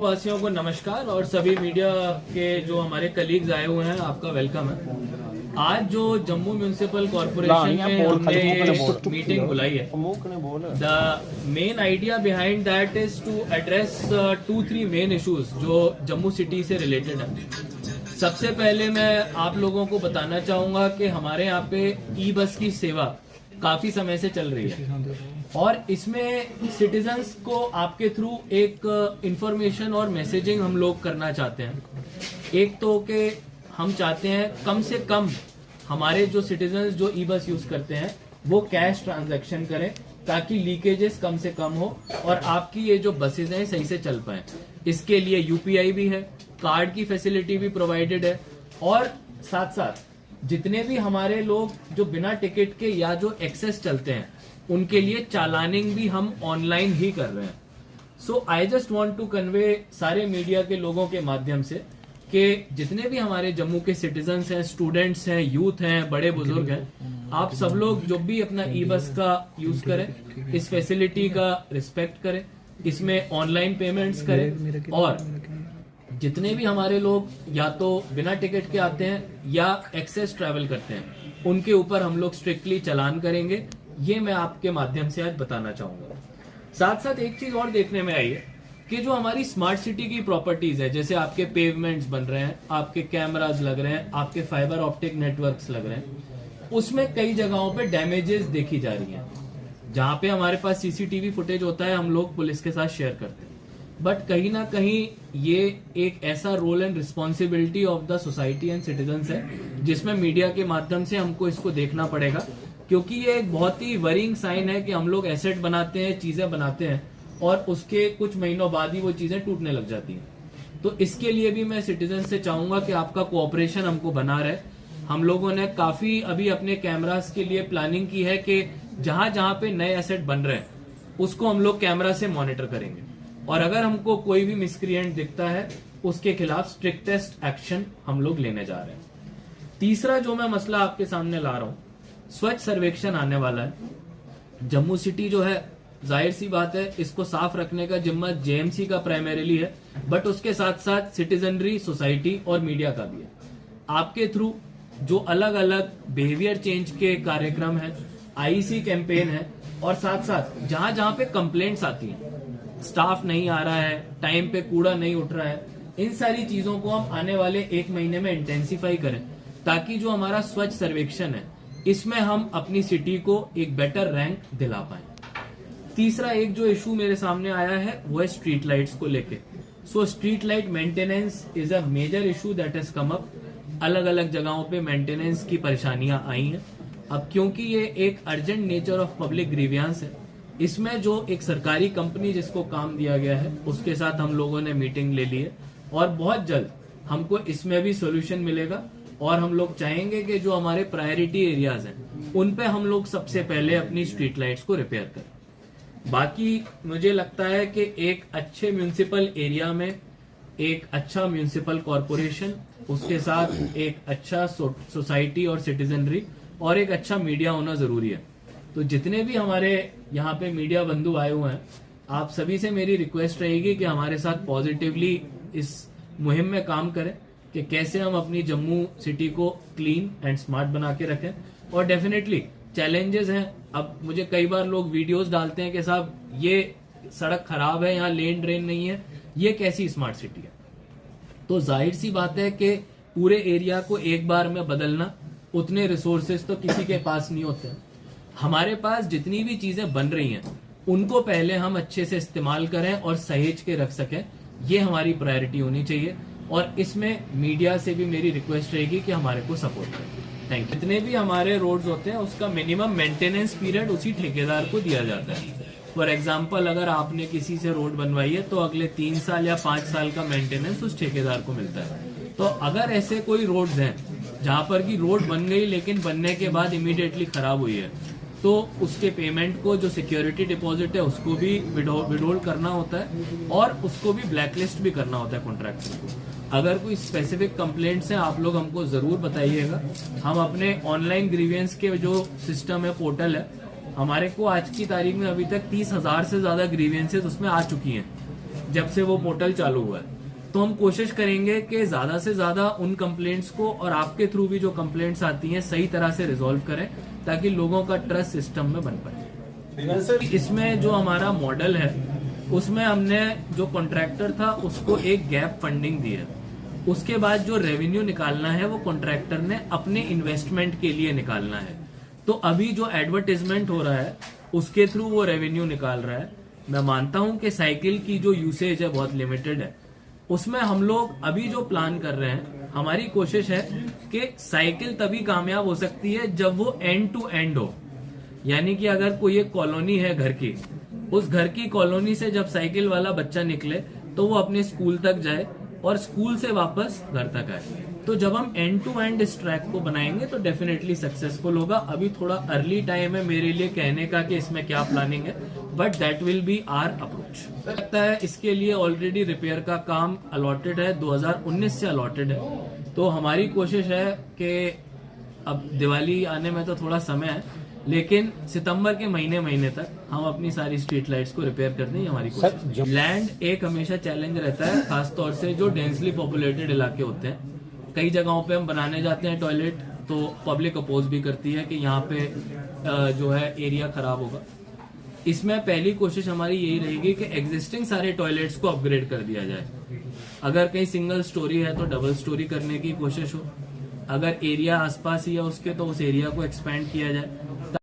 वासियों को नमस्कार और सभी मीडिया के जो हमारे कलीग्स आए हुए हैं आपका वेलकम है। आज जो जम्मू म्यूनिसिपल कॉरपोरेशन में हमने मीटिंग बुलाई है, the main idea behind that is to address 2-3 main issues जो जम्मू सिटी से रिलेटेड है। सबसे पहले मैं आप लोगों को बताना चाहूंगा कि हमारे यहाँ पे ई बस की सेवा काफी समय से चल रही है और इसमें सिटीजन्स को आपके थ्रू एक इंफॉर्मेशन और मैसेजिंग हम लोग करना चाहते हैं। एक तो कि हम चाहते हैं कम से कम हमारे जो सिटीजन्स जो ई बस यूज करते हैं वो कैश ट्रांजैक्शन करें ताकि लीकेजेस कम से कम हो और आपकी ये जो बसेज हैं सही से चल पाए। इसके लिए यूपीआई भी है, कार्ड की फैसिलिटी भी प्रोवाइडेड है और साथ साथ जितने भी हमारे लोग जो बिना टिकट के या जो एक्सेस चलते हैं उनके लिए चालानिंग भी हम ऑनलाइन ही कर रहे हैं। So I just want to convey सारे मीडिया के लोगों के माध्यम से कि जितने भी हमारे जम्मू के सिटीजन्स हैं, स्टूडेंट्स हैं, यूथ हैं, बड़े बुजुर्ग हैं, आप सब लोग जो भी अपना ई बस का यूज करें, इस फैसिलिटी का रिस्पेक्ट करें, इसमें ऑनलाइन पेमेंट्स करें और जितने भी हमारे लोग या तो बिना टिकट के आते हैं या एक्सेस ट्रैवल करते हैं उनके ऊपर हम लोग स्ट्रिक्टली चालान करेंगे। ये मैं आपके माध्यम से आज बताना चाहूंगा। साथ साथ एक चीज और देखने में आई है कि जो हमारी स्मार्ट सिटी की प्रॉपर्टीज है, जैसे आपके पेवमेंट्स बन रहे हैं, आपके कैमराज लग रहे हैं, आपके फाइबर ऑप्टिक नेटवर्क्स लग रहे हैं, उसमें कई जगहों पे डैमेजेस देखी जा रही हैं। जहां पे हमारे पास सीसीटीवी फुटेज होता है हम लोग पुलिस के साथ शेयर करते हैं, बट कहीं ना कहीं ये एक ऐसा role and responsibility of the society and citizens है जिसमें मीडिया के माध्यम से हमको इसको देखना पड़ेगा, क्योंकि ये एक बहुत ही वरिंग साइन है कि हम लोग एसेट बनाते हैं, चीजें बनाते हैं और उसके कुछ महीनों बाद ही वो चीजें टूटने लग जाती हैं। तो इसके लिए भी मैं सिटीजन से चाहूंगा कि आपका कोऑपरेशन हमको बना रहे। हम लोगों ने काफी अभी अपने कैमरास के लिए प्लानिंग की है कि जहां जहां पे नए एसेट बन रहे हैं उसको हम लोग कैमरा से मॉनिटर करेंगे और अगर हमको कोई भी मिसक्रिएंट दिखता है उसके खिलाफ स्ट्रिक्टेस्ट एक्शन हम लोग लेने जा रहे हैं। तीसरा जो मैं मसला आपके सामने ला रहा हूं, स्वच्छ सर्वेक्षण आने वाला है। जम्मू सिटी जो है, जाहिर सी बात है, इसको साफ रखने का जिम्मा जेएमसी का प्राइमरीली है, बट उसके साथ साथ सिटीजनरी, सोसाइटी और मीडिया का भी है। आपके थ्रू जो अलग अलग बिहेवियर चेंज के कार्यक्रम है, आईसी कैंपेन है और साथ साथ जहां जहां पे कंप्लेंट्स आती हैं, स्टाफ नहीं आ रहा है, टाइम पे कूड़ा नहीं उठ रहा है, इन सारी चीजों को हम आने वाले 1 महीने में इंटेंसिफाई करें ताकि जो हमारा स्वच्छ सर्वेक्षण है इसमें हम अपनी सिटी को एक बेटर रैंक दिला पाए। तीसरा एक जो इशू मेरे सामने आया है वो है स्ट्रीट लाइट्स को लेके। So street light maintenance is a major issue that has come up. अलग अलग जगहों पे मेंटेनेंस की परेशानियां आई हैं। अब क्योंकि ये एक urgent nature of public grievance है, इसमें जो एक सरकारी कंपनी जिसको काम दिया गया है उसके साथ हम लोगों ने मीटिंग ले ली है और बहुत जल्द हमको इसमें भी सोल्यूशन मिलेगा और हम लोग चाहेंगे कि जो हमारे प्रायोरिटी एरियाज हैं उन पे हम लोग सबसे पहले अपनी स्ट्रीट लाइट्स को रिपेयर करें। बाकी मुझे लगता है कि एक अच्छे म्यूनिसिपल एरिया में एक अच्छा म्यूनिसिपल कॉरपोरेशन, उसके साथ एक अच्छा सोसाइटी और सिटीजनरी और एक अच्छा मीडिया होना जरूरी है। तो जितने भी हमारे यहाँ पे मीडिया बंधु आए हुए हैं, आप सभी से मेरी रिक्वेस्ट रहेगी कि हमारे साथ पॉजिटिवली इस मुहिम में काम करें कि कैसे हम अपनी जम्मू सिटी को क्लीन एंड स्मार्ट बना के रखें। और डेफिनेटली चैलेंजेस हैं। अब मुझे कई बार लोग वीडियोस डालते हैं कि साहब ये सड़क खराब है, यहाँ लेन ड्रेन नहीं है, ये कैसी स्मार्ट सिटी है। तो जाहिर सी बात है कि पूरे एरिया को एक बार में बदलना, उतने रिसोर्सेज तो किसी के पास नहीं होते। हमारे पास जितनी भी चीजें बन रही हैं उनको पहले हम अच्छे से इस्तेमाल करें और सहेज के रख सकें, ये हमारी प्रायोरिटी होनी चाहिए। और इसमें मीडिया से भी मेरी रिक्वेस्ट रहेगी कि हमारे को सपोर्ट करें। Thank you. जितने भी हमारे रोड्स होते हैं उसका मिनिमम मेंटेनेंस पीरियड उसी ठेकेदार को दिया जाता है। फॉर एग्जाम्पल, अगर आपने किसी से रोड बनवाई है तो अगले 3 साल या 5 साल का मेंटेनेंस उस ठेकेदार को मिलता है। तो अगर ऐसे कोई रोड्स हैं जहां पर की रोड बन गई लेकिन बनने के बाद इमीडिएटली खराब हुई है, तो उसके पेमेंट को जो सिक्योरिटी डिपॉजिट है उसको भी विड्रॉल करना होता है और उसको भी ब्लैकलिस्ट भी करना होता है कॉन्ट्रैक्टर को। अगर कोई स्पेसिफिक कंप्लेंट्स हैं आप लोग हमको जरूर बताइएगा। हम अपने ऑनलाइन ग्रीवियंस के जो सिस्टम है, पोर्टल है, हमारे को आज की तारीख में अभी तक 30,000 से ज्यादा ग्रीवियंसेस उसमें आ चुकी हैं। जब से वो पोर्टल चालू हुआ है। तो हम कोशिश करेंगे कि ज्यादा से ज्यादा उन कंप्लेंट्स को और आपके थ्रू भी जो कंप्लेंट्स आती हैं सही तरह से रिजॉल्व करें, ताकि लोगों का ट्रस्ट सिस्टम में बन पाए। इसमें जो हमारा मॉडल है उसमें हमने जो कॉन्ट्रैक्टर था उसको एक गैप फंडिंग दी है। उसके बाद जो रेवेन्यू निकालना है वो कॉन्ट्रैक्टर ने अपने इन्वेस्टमेंट के लिए निकालना है। तो अभी जो एडवर्टाइजमेंट हो रहा है उसके थ्रू वो रेवेन्यू निकाल रहा है। मैं मानता हूं कि साइकिल की जो यूसेज है बहुत लिमिटेड है, उसमें हम लोग अभी जो प्लान कर रहे हैं, हमारी कोशिश है कि साइकिल तभी कामयाब हो सकती है जब वो एंड टू एंड हो। यानी कि अगर कोई एक कॉलोनी है घर की, उस घर की कॉलोनी से जब साइकिल वाला बच्चा निकले तो वो अपने स्कूल तक जाए और स्कूल से वापस घर तक आए। तो जब हम एंड टू एंड इस ट्रैक को बनाएंगे तो डेफिनेटली सक्सेसफुल होगा। अभी थोड़ा अर्ली टाइम है मेरे लिए कहने का कि इसमें क्या प्लानिंग है, but that will be our approach. लगता है इसके लिए ऑलरेडी रिपेयर का काम अलॉटेड है, 2019 से अलॉटेड है। तो हमारी कोशिश है कि अब दिवाली आने में तो थोड़ा समय है, लेकिन सितंबर के महीने तक हम अपनी सारी स्ट्रीट लाइट्स को रिपेयर कर दें, हमारी कोशिश। लैंड एक हमेशा चैलेंज रहता है, खासतौर से जो डेंसली पॉपुलेटेड इलाके होते हैं। कई जगहों पे हम बनाने जाते हैं टॉयलेट तो पब्लिक अपोज भी करती है कि यहाँ पे जो है एरिया खराब होगा। इसमें पहली कोशिश हमारी यही रहेगी कि एग्जिस्टिंग सारे टॉयलेट्स को अपग्रेड कर दिया जाए। अगर कहीं सिंगल स्टोरी है तो डबल स्टोरी करने की कोशिश हो, अगर एरिया आसपास ही है उसके तो उस एरिया को एक्सपेंड किया जाए।